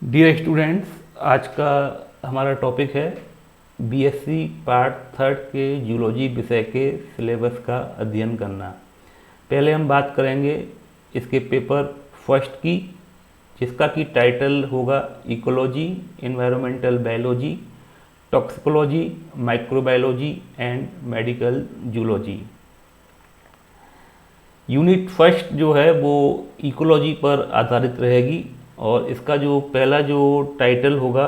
Dear students, आज का हमारा टॉपिक है बीएससी पार्ट थर्ड के जूलॉजी विषय के सिलेबस का अध्ययन करना। पहले हम बात करेंगे इसके पेपर फर्स्ट की, जिसका की टाइटल होगा ecology, environmental biology, toxicology, microbiology and medical zoology. Unit first जो है वो इकोलॉजी पर आधारित रहेगी और इसका जो पहला जो टाइटल होगा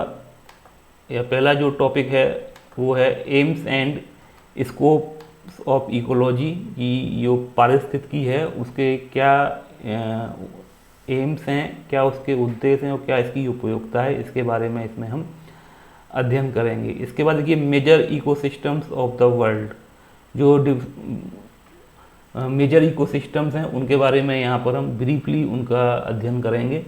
या पहला जो टॉपिक है वो है AIIMS and scope of ecology, की जो पारिस्थितिकी है उसके क्या एम्स हैं, क्या उसके उद्देश्य हैं और क्या इसकी उपयोगिता है, इसके बारे में इसमें हम अध्ययन करेंगे। इसके बाद देखिए major ecosystems of the world, जो मेजर इकोसिस्टम्स हैं उनके बारे में यहाँ पर हम ब्रीफली उनका अध्ययन करेंगे।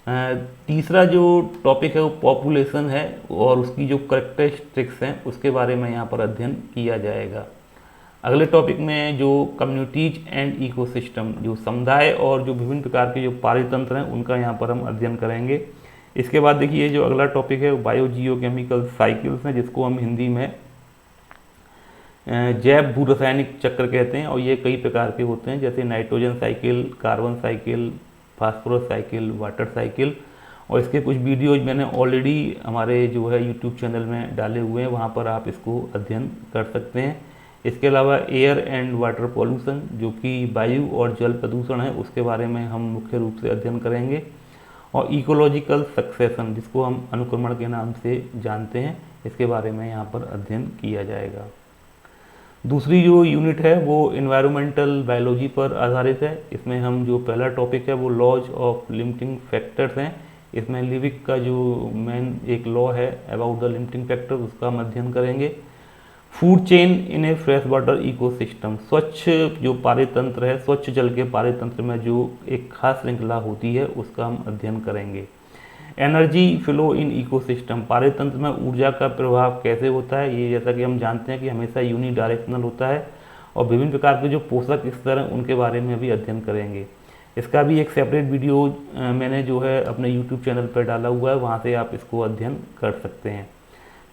तीसरा जो टॉपिक है वो पॉपुलेशन है और उसकी जो करेक्टरिस्टिक्स हैं उसके बारे में यहाँ पर अध्ययन किया जाएगा। अगले टॉपिक में जो कम्युनिटीज एंड इकोसिस्टम, जो समुदाय और जो विभिन्न प्रकार के जो पारितंत्र हैं उनका यहाँ पर हम अध्ययन करेंगे। इसके बाद देखिए जो अगला टॉपिक है वो बायोजियोकेमिकल साइकिल्स हैं, जिसको हम हिंदी में जैव भू रासायनिक चक्र कहते हैं और ये कई प्रकार के होते हैं, जैसे nitrogen cycle, carbon cycle, phosphorus cycle, water cycle. और इसके कुछ वीडियोज मैंने ऑलरेडी हमारे जो है यूट्यूब चैनल में डाले हुए हैं, वहाँ पर आप इसको अध्ययन कर सकते हैं। इसके अलावा एयर एंड वाटर पॉल्यूशन, जो कि वायु और जल प्रदूषण है, उसके बारे में हम मुख्य रूप से अध्ययन करेंगे। और इकोलॉजिकल सक्सेशन, जिसको हम अनुक्रमण के नाम से जानते हैं, इसके बारे में यहाँ पर अध्ययन किया जाएगा। दूसरी जो यूनिट है वो एनवायरमेंटल बायोलॉजी पर आधारित है। इसमें हम जो पहला टॉपिक है वो लॉज ऑफ लिमिटिंग फैक्टर्स हैं। इसमें लिविक का जो मेन एक लॉ है अबाउट द लिमिटिंग फैक्टर, उसका हम अध्ययन करेंगे। Food chain in A fresh water ecosystem, स्वच्छ जो पारितंत्र है, स्वच्छ जल के पारितंत्र में जो एक खास श्रृंखला होती है उसका हम अध्ययन करेंगे। एनर्जी फ्लो इन इकोसिस्टम, पारितंत्र में ऊर्जा का प्रभाव कैसे होता है, ये जैसा कि हम जानते हैं कि हमेशा यूनिडायरेक्शनल होता है। और विभिन्न प्रकार के जो पोषक स्तर हैं उनके बारे में भी अध्ययन करेंगे। इसका भी एक सेपरेट वीडियो मैंने जो है अपने यूट्यूब चैनल पर डाला हुआ है, वहाँ से आप इसको अध्ययन कर सकते हैं।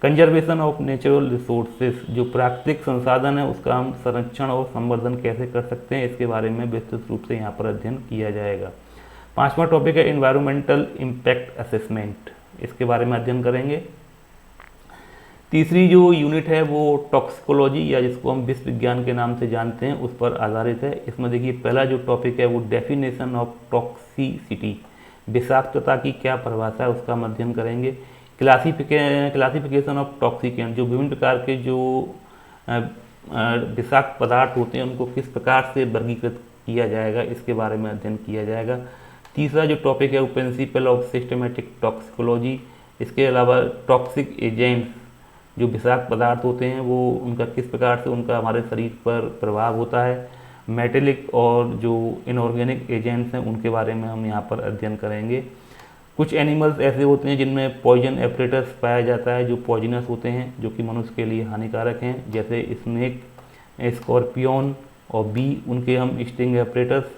कंजर्वेशन ऑफ नेचुरल रिसोर्सेज, जो प्राकृतिक संसाधन है उसका हम संरक्षण और संवर्धन कैसे कर सकते हैं, इसके बारे में विस्तृत रूप से यहाँ पर अध्ययन किया जाएगा। पांचवा टॉपिक है एनवायरमेंटल इम्पैक्ट असेसमेंट, इसके बारे में अध्ययन करेंगे। तीसरी जो यूनिट है वो टॉक्सिकोलॉजी, या जिसको हम विष विज्ञान के नाम से जानते हैं, उस पर आधारित है। इसमें देखिए पहला जो टॉपिक है वो डेफिनेशन ऑफ टॉक्सिसिटी, विषाक्तता की क्या परिभाषा है, उसका हम अध्ययन करेंगे। क्लासिफिकेशन ऑफ टॉक्सिकेंट, जो विभिन्न प्रकार के जो विषाक्त पदार्थ होते हैं उनको किस प्रकार से वर्गीकृत किया जाएगा, इसके बारे में अध्ययन किया जाएगा। तीसरा जो टॉपिक है वो प्रिंसिपल ऑफ सिस्टमेटिक टॉक्सिकोलॉजी, इसके अलावा टॉक्सिक एजेंट्स, जो विषाक्त पदार्थ होते हैं वो उनका किस प्रकार से उनका हमारे शरीर पर प्रभाव होता है। मेटेलिक और जो इनऑर्गेनिक एजेंट्स हैं उनके बारे में हम यहाँ पर अध्ययन करेंगे। कुछ एनिमल्स ऐसे होते हैं जिनमें पॉइजन एपरेटस पाया जाता है, जो पॉइजनस होते हैं, जो कि मनुष्य के लिए हानिकारक हैं, जैसे स्नेक, स्कॉर्पियन और बी, उनके हम स्टिंग एपरेटस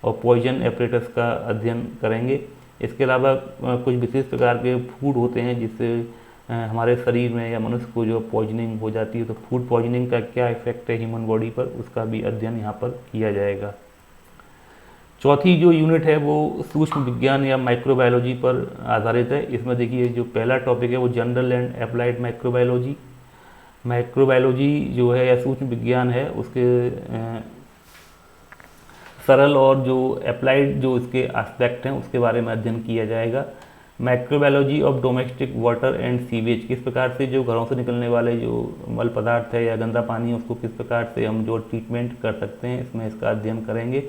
और पॉइजन एपरेटस का अध्ययन करेंगे। इसके अलावा कुछ विशेष प्रकार के फूड होते हैं जिससे हमारे शरीर में या मनुष्य को जो पॉइजनिंग हो जाती है, तो फूड पॉइजनिंग का क्या इफेक्ट है ह्यूमन बॉडी पर, उसका भी अध्ययन यहाँ पर किया जाएगा। चौथी जो यूनिट है वो सूक्ष्म विज्ञान या माइक्रोबायोलॉजी पर आधारित है। इसमें देखिए जो पहला टॉपिक है वो general and applied microbiology. Microbiology जो है या सूक्ष्म विज्ञान है उसके सरल और जो अप्लाइड जो इसके एस्पेक्ट हैं उसके बारे में अध्ययन किया जाएगा। Microbiology of domestic water and sewage, किस प्रकार से जो घरों से निकलने वाले जो मल पदार्थ है या गंदा पानी है उसको किस प्रकार से हम जो ट्रीटमेंट कर सकते हैं, इसमें इसका अध्ययन करेंगे।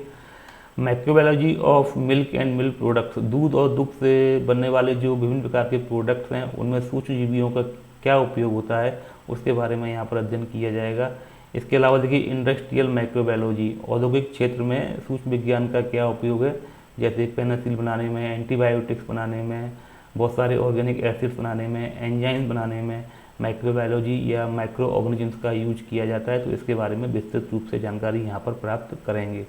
Microbiology of milk and milk products, दूध और दुग्ध से बनने वाले जो विभिन्न प्रकार के प्रोडक्ट्स हैं उनमें सूक्ष्म जीवियों का क्या उपयोग होता है, उसके बारे में यहाँ पर अध्ययन किया जाएगा। इसके अलावा देखिए इंडस्ट्रियल माइक्रोबायोलॉजी, औद्योगिक क्षेत्र में सूक्ष्म विज्ञान का क्या उपयोग है, जैसे पेनिसिलिन बनाने में, एंटीबायोटिक्स बनाने में, बहुत सारे ऑर्गेनिक एसिड्स बनाने में, एंजाइम्स बनाने में माइक्रोबायोलॉजी या माइक्रो ऑर्गेनिजम्स का यूज किया जाता है, तो इसके बारे में विस्तृत रूप से जानकारी यहाँ पर प्राप्त करेंगे।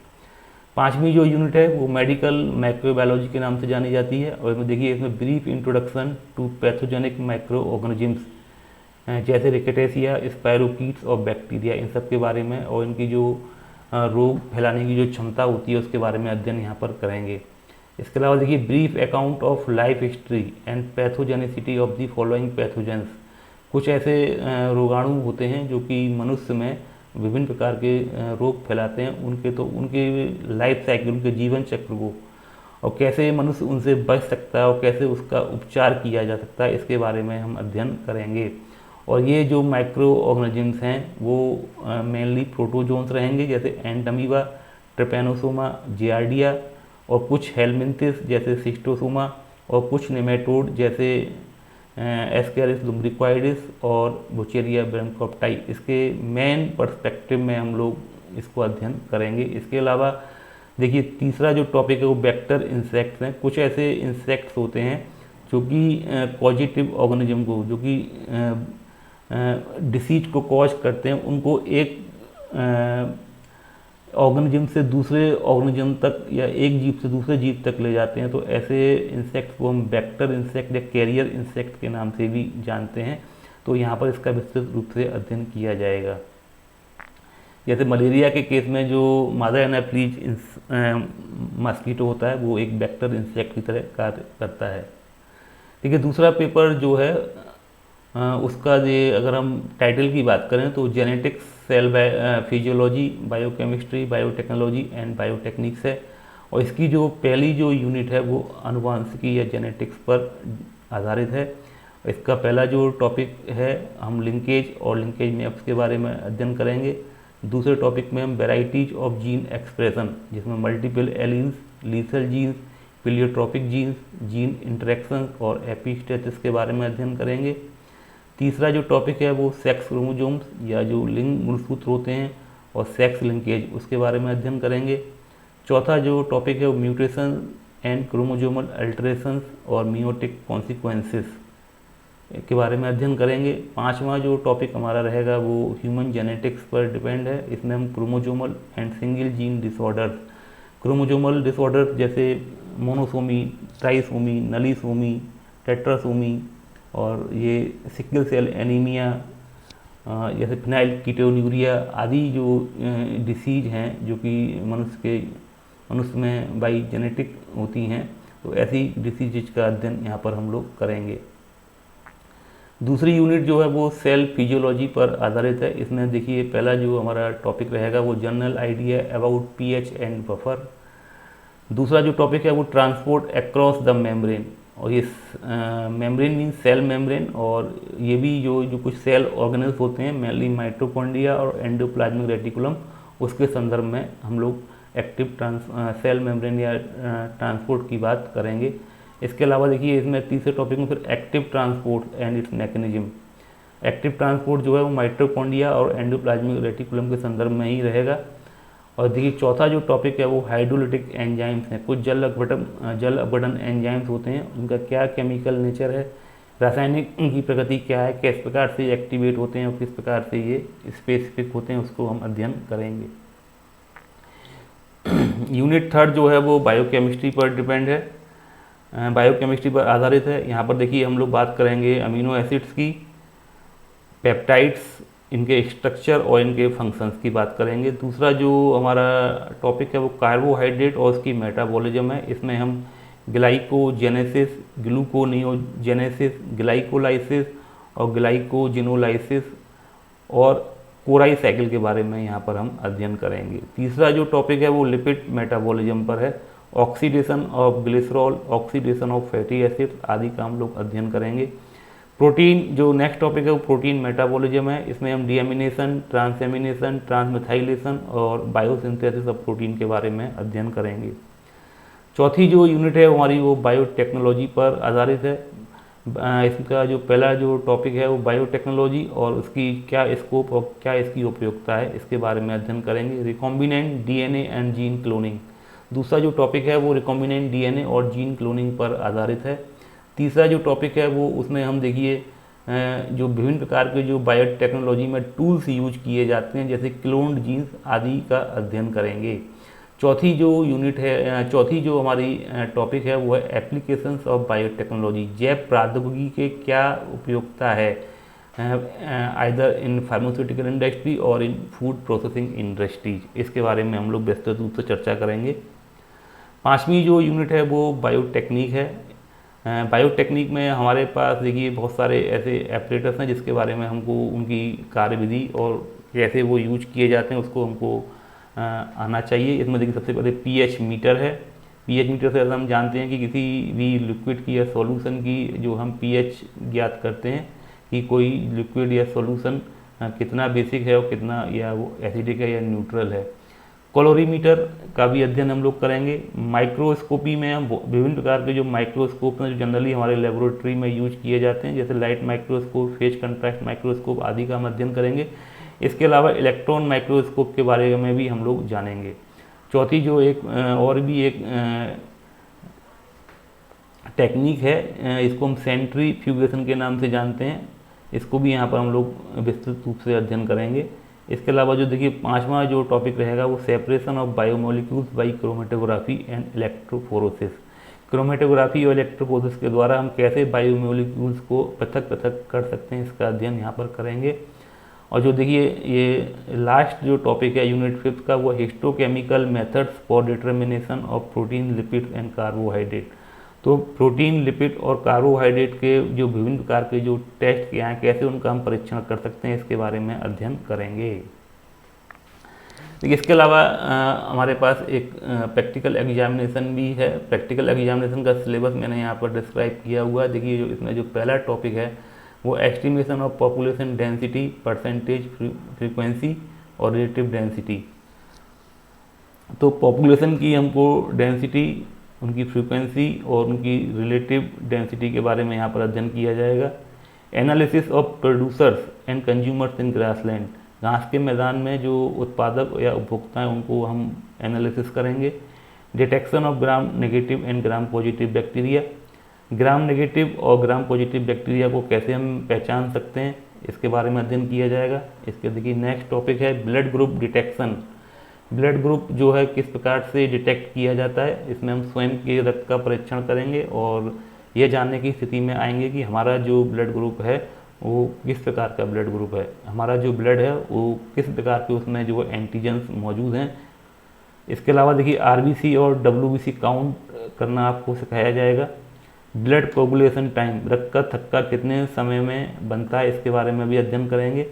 5वीं जो यूनिट है वो मेडिकल माइक्रोबायोलॉजी के नाम से जानी जाती है, और इसमें देखिए इसमें brief introduction to pathogenic micro organisms जैसे रिकेटेसिया, स्पायरोकीट्स और बैक्टीरिया, इन सब के बारे में और इनकी जो रोग फैलाने की जो क्षमता होती है उसके बारे में अध्ययन यहाँ पर करेंगे। इसके अलावा देखिए brief account of life history and pathogenicity of the following pathogens. कुछ ऐसे रोगाणु होते हैं जो कि मनुष्य में विभिन्न प्रकार के रोग फैलाते हैं, उनके लाइफ साइकिल, उनके जीवन चक्र को, और कैसे मनुष्य उनसे बच सकता है और कैसे उसका उपचार किया जा सकता है, इसके बारे में हम अध्ययन करेंगे। और ये जो माइक्रो ऑर्गेनिजम्स हैं वो मेनली प्रोटोजोन्स रहेंगे, जैसे एंटमीबा, ट्रिपैनोसोमा, जियार्डिया, और कुछ हेलमिंथिस जैसे सिस्टोसोमा, और कुछ नेमेटोड जैसे एस्केरिस लुम्ब्रिक्वाइडिस और बुचेरिया ब्रैंकोप्टाई। इसके मेन पर्सपेक्टिव में हम लोग इसको अध्ययन करेंगे। इसके अलावा देखिए तीसरा जो टॉपिक है वो वेक्टर इंसेक्ट्स हैं। कुछ ऐसे इंसेक्ट्स होते हैं जो कि पॉजिटिव ऑर्गेनिज्म को, जो कि डिसीज को कॉज करते हैं, उनको एक ऑर्गेनिज्म से दूसरे ऑर्गेनिज्म तक या एक जीव से दूसरे जीव तक ले जाते हैं। तो ऐसे इंसेक्ट को हम वेक्टर इंसेक्ट या कैरियर इंसेक्ट के नाम से भी जानते हैं। तो यहाँ पर इसका विस्तृत रूप से अध्ययन किया जाएगा। जैसे मलेरिया के केस में जो मादर एनाफ्लीज मस्कीटो होता है वो एक वेक्टर इंसेक्ट की तरह कार्य करता है। ठीक है, दूसरा पेपर जो है उसका ये अगर हम टाइटल की बात करें तो genetics, cell physiology, biochemistry, biotechnology and biotechnics है। और इसकी जो पहली जो यूनिट है वो आनुवांशिकी या जेनेटिक्स पर आधारित है। इसका पहला जो टॉपिक है हम लिंकेज और लिंकेज मैप्स के बारे में अध्ययन करेंगे। दूसरे टॉपिक में हम वेराइटीज ऑफ जीन एक्सप्रेशन, जिसमें multiple alleles, lethal genes, pleiotropic genes, gene interaction और एपिस्टेसिस के बारे में अध्ययन करेंगे। तीसरा जो टॉपिक है वो सेक्स क्रोमोजोम्स या जो लिंग गुणसूत्र होते हैं और सेक्स लिंकेज, उसके बारे में अध्ययन करेंगे। चौथा जो टॉपिक है वो म्यूटेशन एंड क्रोमोजोमल अल्टरेशंस और मियोटिक कॉन्सिक्वेंसेस के बारे में अध्ययन करेंगे। पांचवा जो टॉपिक हमारा रहेगा वो ह्यूमन जेनेटिक्स पर डिपेंड है। इसमें हम chromosomal and single gene disorder, chromosomal disorder जैसे मोनोसोमी, ट्राइसोमी, नलीसोमी, टेट्रासोमी और ये सिकल सेल एनीमिया जैसे फिनाइल कीटोन्यूरिया आदि जो डिसीज हैं जो कि मनुष्य में बाई जेनेटिक होती हैं, तो ऐसी डिसीज का अध्ययन यहाँ पर हम लोग करेंगे। दूसरी यूनिट जो है वो सेल फिजियोलॉजी पर आधारित है। इसमें देखिए पहला जो हमारा टॉपिक रहेगा वो general idea about pH and buffer. दूसरा जो टॉपिक है वो ट्रांसपोर्ट अक्रॉस द मेम्ब्रेन, और ये मेम्ब्रेन मीन सेल मेम्ब्रेन, और ये भी जो कुछ सेल ऑर्गेनेल्स होते हैं मेनली माइटोकॉन्ड्रिया और एंडोप्लाज्मिक रेटिकुलम, उसके संदर्भ में हम लोग एक्टिव सेल मेम्ब्रेन या ट्रांसपोर्ट की बात करेंगे। इसके अलावा देखिए इसमें तीसरे टॉपिक में फिर active transport and it's mechanism. Active transport जो है वो माइटोकॉन्ड्रिया और एंडोप्लाज्मिक रेटिकुलम के संदर्भ में ही रहेगा। और देखिए चौथा जो टॉपिक है वो हाइड्रोलिटिक एंजाइम्स हैं। कुछ जल अपघटन एंजाइम्स होते हैं, उनका क्या केमिकल नेचर है, रासायनिक की प्रकृति क्या है, किस प्रकार से एक्टिवेट होते हैं और किस प्रकार से ये स्पेसिफिक होते हैं, उसको हम अध्ययन करेंगे। यूनिट थर्ड जो है वो बायोकेमिस्ट्री पर डिपेंड है, बायोकेमिस्ट्री पर आधारित है। यहाँ पर देखिए हम लोग बात करेंगे अमीनो एसिड्स की, पेप्टाइड्स, इनके स्ट्रक्चर और इनके फंक्शंस की बात करेंगे। दूसरा जो हमारा टॉपिक है वो कार्बोहाइड्रेट और उसकी मेटाबॉलिज्म है। इसमें हम ग्लाइकोजेनेसिस, ग्लूकोनियोजेनेसिस, ग्लाइकोलाइसिस और ग्लाइकोजिनोलाइसिस और कोराई साइकिल के बारे में यहाँ पर हम अध्ययन करेंगे। तीसरा जो टॉपिक है वो लिपिड मेटाबॉलिज्म पर है। Oxidation of glycerol, oxidation of fatty acids आदि का हम लोग अध्ययन करेंगे। प्रोटीन जो नेक्स्ट टॉपिक है वो प्रोटीन मेटाबॉलिज्म है। इसमें हम डीएमिनेशन, ट्रांसएमिनेशन, ट्रांसमिथाइलेशन और बायोसिंथेसिस ऑफ प्रोटीन के बारे में अध्ययन करेंगे। चौथी जो यूनिट है हमारी वो बायोटेक्नोलॉजी पर आधारित है। इसका जो पहला जो टॉपिक है वो बायोटेक्नोलॉजी और उसकी क्या स्कोप और क्या इसकी उपयोगिता है, इसके बारे में अध्ययन करेंगे। Recombinant DNA and gene cloning, दूसरा जो टॉपिक है वो रिकॉम्बिनेंट डीएनए और जीन क्लोनिंग पर आधारित है। तीसरा जो टॉपिक है वो उसमें हम देखिए जो विभिन्न प्रकार के जो बायोटेक्नोलॉजी में टूल्स यूज किए जाते हैं जैसे क्लोन्ड जीन्स आदि का अध्ययन करेंगे। चौथी जो यूनिट है, चौथी जो हमारी टॉपिक है वो है एप्लीकेशंस ऑफ बायोटेक्नोलॉजी। जैव प्रौद्योगिकी के क्या उपयोगिता है आइदर इन फार्मास्यूटिकल इंडस्ट्री और इन फूड प्रोसेसिंग इंडस्ट्रीज, इसके बारे में हम लोग विस्तृत रूप से चर्चा करेंगे। पांचवी जो यूनिट है वो बायोटेक्निक है। बायोटेक्निक में हमारे पास देखिए बहुत सारे ऐसे एपरेटर्स हैं जिसके बारे में हमको उनकी कार्यविधि और कैसे वो यूज किए जाते हैं उसको हमको आना चाहिए। इसमें देखिए सबसे पहले पीएच मीटर है। पीएच मीटर से हम जानते हैं कि किसी भी लिक्विड की या सॉल्यूशन की जो हम पीएच ज्ञात करते हैं कि कोई लिक्विड या सॉल्यूशन कितना बेसिक है और कितना या वो एसिडिक है या न्यूट्रल है। कैलोरीमीटर का भी अध्ययन हम लोग करेंगे। माइक्रोस्कोपी में हम विभिन्न प्रकार के जो माइक्रोस्कोप हैं जो जनरली हमारे लेबोरेटरी में यूज किए जाते हैं, जैसे light microscope, phase contrast microscope आदि का हम अध्ययन करेंगे। इसके अलावा इलेक्ट्रॉन माइक्रोस्कोप के बारे में भी हम लोग जानेंगे। चौथी जो एक और भी एक टेक्निक है, इसको हम सेंट्रीफ्यूगेशन के नाम से जानते हैं, इसको भी यहाँ पर हम लोग विस्तृत रूप से अध्ययन करेंगे। इसके अलावा जो देखिए पांचवा जो टॉपिक रहेगा वो separation of biomolecules by chromatography and electrophoresis. Chromatography और इलेक्ट्रोफोरोसिस के द्वारा हम कैसे बायोमोलिक्यूल्स को पृथक पृथक कर सकते हैं, इसका अध्ययन यहाँ पर करेंगे। और जो देखिए ये लास्ट जो टॉपिक है यूनिट 5 का वो histochemical methods for determination of protein, lipid and carbohydrate. तो प्रोटीन, लिपिड और कार्बोहाइड्रेट के जो विभिन्न प्रकार के जो टेस्ट किए हैं कैसे उनका हम परीक्षण कर सकते हैं इसके बारे में अध्ययन करेंगे। देखिए इसके अलावा हमारे पास एक प्रैक्टिकल एग्जामिनेशन भी है। प्रैक्टिकल एग्जामिनेशन का सिलेबस मैंने यहाँ पर डिस्क्राइब किया हुआ है। देखिए जो इसमें जो पहला टॉपिक है वो estimation of population density, percentage, frequency और रिलेटिव डेंसिटी। तो पॉपुलेशन की हमको डेंसिटी, उनकी फ्रीक्वेंसी और उनकी रिलेटिव डेंसिटी के बारे में यहाँ पर अध्ययन किया जाएगा। Analysis of producers and consumers in grassland, घास के मैदान में जो उत्पादक या उपभोक्ता हैं उनको हम एनालिसिस करेंगे। Detection of gram negative and gram positive bacteria, gram negative और ग्राम पॉजिटिव बैक्टीरिया को कैसे हम पहचान सकते हैं इसके बारे में अध्ययन किया जाएगा। इसके देखिए नेक्स्ट टॉपिक है blood group detection. Blood group जो है किस प्रकार से डिटेक्ट किया जाता है, इसमें हम स्वयं के रक्त का परीक्षण करेंगे और ये जानने की स्थिति में आएंगे कि हमारा जो ब्लड ग्रुप है वो किस प्रकार का ब्लड ग्रुप है, हमारा जो ब्लड है वो किस प्रकार के उसमें जो एंटीजेंस मौजूद हैं। इसके अलावा देखिए आरबीसी और डब्ल्यूबीसी काउंट करना आपको सिखाया जाएगा। ब्लड कोगुलेशन टाइम, रक्त का थक्का कितने समय में बनता है इसके बारे में भी अध्ययन करेंगे।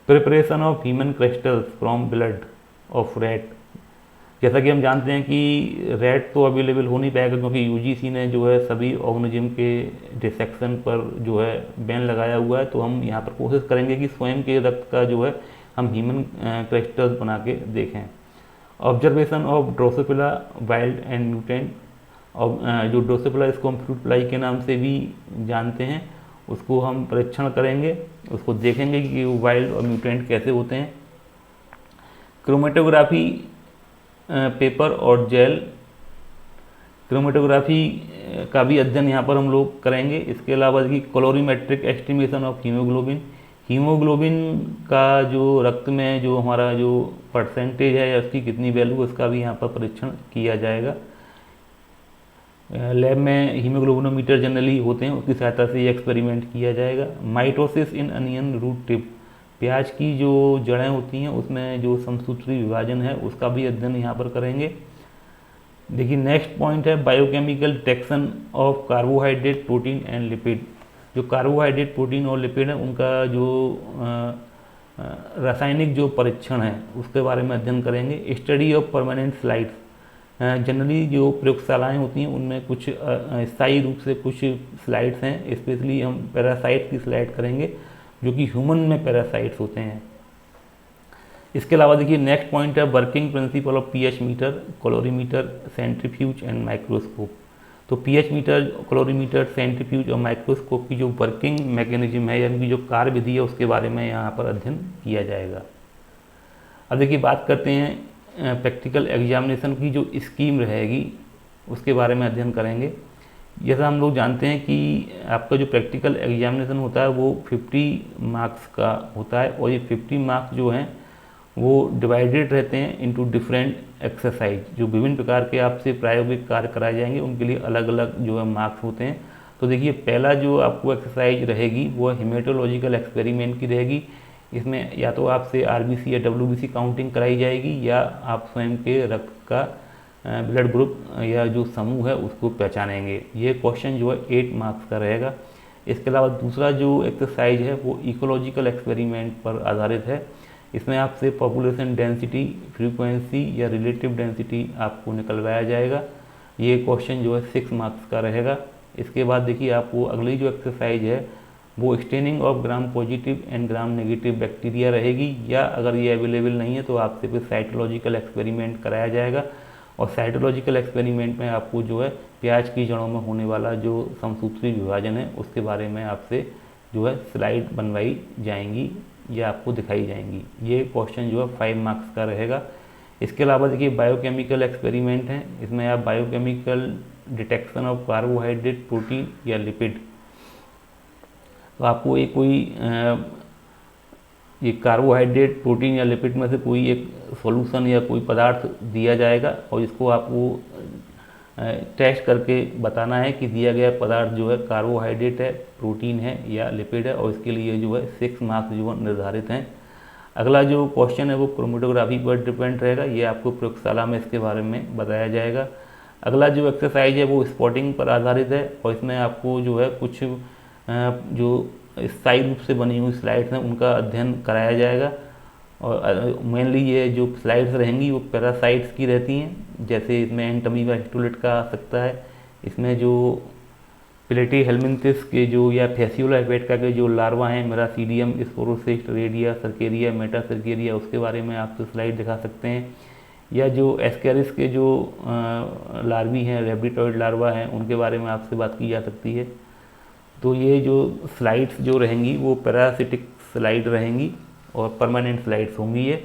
Preparation of human crystals from blood of rat, जैसा कि हम जानते हैं कि रैट तो अवेलेबल हो नहीं पाएगा क्योंकि यूजीसी ने जो है सभी ऑर्गेनिज्म के डिसेक्शन पर जो है बैन लगाया हुआ है। तो हम यहाँ पर कोशिश करेंगे कि स्वयं के रक्त का जो है हम ह्यूमन क्रिस्टल्स बना के देखें। Observation of Drosophila wild and mutant, और जो ड्रोसोफिला इसको हम फ्रूट फ्लाई के नाम से भी जानते हैं, उसको हम परीक्षण करेंगे, उसको देखेंगे कि वो वाइल्ड और म्यूटेंट कैसे होते हैं। क्रोमेटोग्राफी पेपर और जेल, क्रोमेटोग्राफी का भी अध्ययन यहाँ पर हम लोग करेंगे। इसके अलावा देखिए calorimetric estimation of haemoglobin, haemoglobin का जो रक्त में जो हमारा जो परसेंटेज है या उसकी कितनी वैल्यू उसका भी यहाँ पर परीक्षण किया जाएगा। लैब में हीमोग्लोबिनोमीटर जनरली होते हैं, उसकी सहायता से ये एक्सपेरिमेंट किया जाएगा। Mitosis in onion root tip, प्याज की जो जड़ें होती हैं उसमें जो समसूत्री विभाजन है उसका भी अध्ययन यहाँ पर करेंगे। देखिए नेक्स्ट पॉइंट है biochemical detection of carbohydrate, protein and lipid. जो कार्बोहाइड्रेट, प्रोटीन और लिपिड है उनका जो रासायनिक जो परीक्षण है उसके बारे में अध्ययन करेंगे। Study of permanent slides, generally जो प्रयोगशालाएँ होती हैं उनमें कुछ स्थायी रूप से कुछ स्लाइड्स हैं, स्पेशली हम पैरासाइट की स्लाइड करेंगे जो कि ह्यूमन में पैरासाइट्स होते हैं। इसके अलावा देखिए नेक्स्ट पॉइंट है working principle of pH meter, calorimeter, centrifuge and microscope. तो पीएच मीटर, कैलोरीमीटर, सेंट्रीफ्यूज और माइक्रोस्कोप की जो वर्किंग मैकेनिज्म है यानी कि जो कार्य विधि है उसके बारे में यहाँ पर अध्ययन किया जाएगा। अब देखिए बात करते हैं प्रैक्टिकल एग्जामिनेशन की जो स्कीम रहेगी उसके बारे में अध्ययन करेंगे। जैसा हम लोग जानते हैं कि आपका जो प्रैक्टिकल एग्जामिनेशन होता है वो 50 मार्क्स का होता है और ये 50 मार्क्स जो हैं वो डिवाइडेड रहते हैं इनटू डिफरेंट एक्सरसाइज। जो विभिन्न प्रकार के आपसे प्रायोगिक कार्य कराए जाएंगे उनके लिए अलग अलग जो है मार्क्स होते हैं। तो देखिए पहला जो आपको एक्सरसाइज रहेगी वो हेमेटोलॉजिकल एक्सपेरिमेंट की रहेगी। इसमें या तो आपसे आरबीसी या डब्ल्यूबीसी काउंटिंग कराई जाएगी या आप स्वयं के रक्त का ब्लड ग्रुप या जो समूह है उसको पहचानेंगे। ये क्वेश्चन जो है 8 मार्क्स का रहेगा। इसके अलावा दूसरा जो एक्सरसाइज है वो इकोलॉजिकल एक्सपेरिमेंट पर आधारित है। इसमें आपसे पॉपुलेशन डेंसिटी, फ्रीक्वेंसी या रिलेटिव डेंसिटी आपको निकलवाया जाएगा। ये क्वेश्चन जो है 6 मार्क्स का रहेगा। इसके बाद देखिए आपको अगली जो एक्सरसाइज है वो staining of gram positive and gram negative bacteria रहेगी, या अगर ये अवेलेबल नहीं है तो आपसे फिर साइटोलॉजिकल एक्सपेरिमेंट कराया जाएगा। और साइटोलॉजिकल एक्सपेरिमेंट में आपको जो है प्याज की जड़ों में होने वाला जो समसूत्री विभाजन है उसके बारे में आपसे जो है स्लाइड बनवाई जाएंगी या आपको दिखाई जाएंगी। ये क्वेश्चन जो है 5 मार्क्स का रहेगा। इसके अलावा देखिए बायोकेमिकल एक्सपेरिमेंट हैं। इसमें आप biochemical detection of carbohydrate, protein या लिपिड, तो आपको एक कोई ये कार्बोहाइड्रेट, प्रोटीन या लिपिड में से कोई एक सॉल्यूशन या कोई पदार्थ दिया जाएगा और इसको आपको टेस्ट करके बताना है कि दिया गया पदार्थ जो है कार्बोहाइड्रेट है, प्रोटीन है या लिपिड है, और इसके लिए जो है 6 मार्क्स जो है निर्धारित हैं। अगला जो क्वेश्चन है वो क्रोमेटोग्राफी पर डिपेंड रहेगा। ये आपको प्रयोगशाला में इसके बारे में बताया जाएगा। अगला जो एक्सरसाइज है वो स्पॉटिंग पर आधारित है और इसमें आपको जो है कुछ जो स्थायी रूप से बनी हुई स्लाइड्स हैं उनका अध्ययन कराया जाएगा। और मेनली ये जो स्लाइड्स रहेंगी वो पैरासाइट्स की रहती हैं, जैसे इसमें एंटमीबा हिस्टोलिट का आ सकता है। इसमें जो प्लेटी हेलमिंथिस के जो या फेसियोला हेपेटिका के जो लार्वा हैं, miracidium, sporocyst, redia, cercaria, metacercaria, उसके बारे में आप तो स्लाइड दिखा सकते हैं। या जो एस्केरिस के जो लार्वी हैं, रेब्रिटॉइड लार्वा हैं, उनके बारे में आपसे बात की जा सकती है। तो ये जो स्लाइड्स जो रहेंगी वो पैरासिटिक स्लाइड रहेंगी और परमानेंट स्लाइड्स होंगी ये।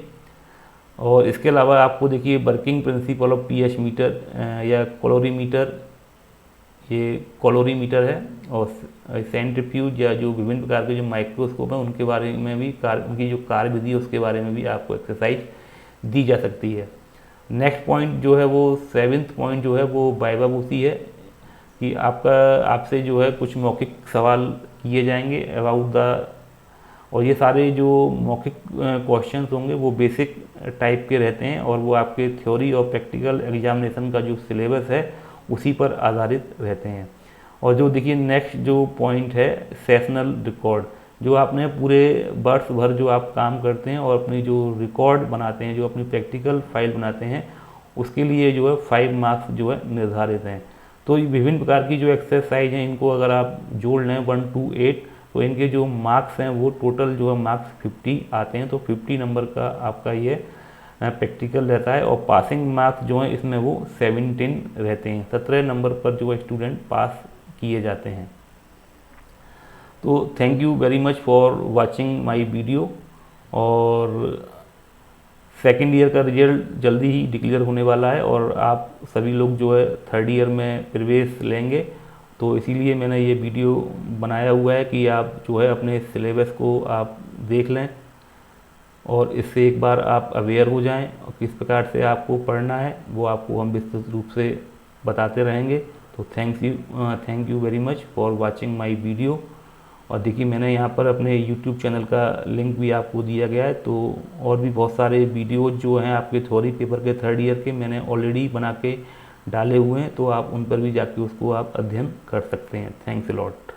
और इसके अलावा आपको देखिए working principle of pH meter या कैलोरीमीटर, ये कैलोरीमीटर है, और सेंट्रीफ्यूज या जो विभिन्न प्रकार के जो माइक्रोस्कोप हैं उनके बारे में भी उनकी जो कार्य विधि है उसके बारे में भी आपको एक्सरसाइज दी जा सकती है। नेक्स्ट पॉइंट जो है वो 7th पॉइंट जो है वो वाइवाबूसी है कि आपसे जो है कुछ मौखिक सवाल किए जाएंगे अबाउट द, और ये सारे जो मौखिक क्वेश्चंस होंगे वो बेसिक टाइप के रहते हैं और वो आपके थ्योरी और प्रैक्टिकल एग्जामिनेशन का जो सिलेबस है उसी पर आधारित रहते हैं। और जो देखिए नेक्स्ट जो पॉइंट है सेशनल रिकॉर्ड, जो आपने पूरे वर्ष भर जो आप काम करते हैं और अपनी जो रिकॉर्ड बनाते हैं, जो अपनी प्रैक्टिकल फाइल बनाते हैं, उसके लिए जो है 5 मार्क्स जो है निर्धारित हैं। तो ये विभिन्न प्रकार की जो एक्सरसाइज हैं इनको अगर आप जोड़ लें 1 to 8 तो इनके जो मार्क्स हैं वो टोटल जो है मार्क्स 50 आते हैं। तो 50 नंबर का आपका ये प्रैक्टिकल रहता है और पासिंग मार्क्स जो हैं इसमें वो 17 रहते हैं। 17 नंबर पर जो है स्टूडेंट पास किए जाते हैं। तो thank you very much for watching my video. और सेकेंड ईयर का रिजल्ट जल्दी ही डिक्लेयर होने वाला है और आप सभी लोग जो है 3rd ईयर में प्रवेश लेंगे, तो इसीलिए मैंने ये वीडियो बनाया हुआ है कि आप जो है अपने सिलेबस को आप देख लें और इससे एक बार आप अवेयर हो जाएं और किस प्रकार से आपको पढ़ना है वो आपको हम विस्तृत रूप से बताते रहेंगे। तो thank you very much for watching my video. और देखिए मैंने यहाँ पर अपने YouTube चैनल का लिंक भी आपको दिया गया है, तो और भी बहुत सारे वीडियोज जो हैं आपके थ्योरी पेपर के 3rd ईयर के मैंने ऑलरेडी बना के डाले हुए हैं, तो आप उन पर भी जाके उसको आप अध्ययन कर सकते हैं। Thanks a lot.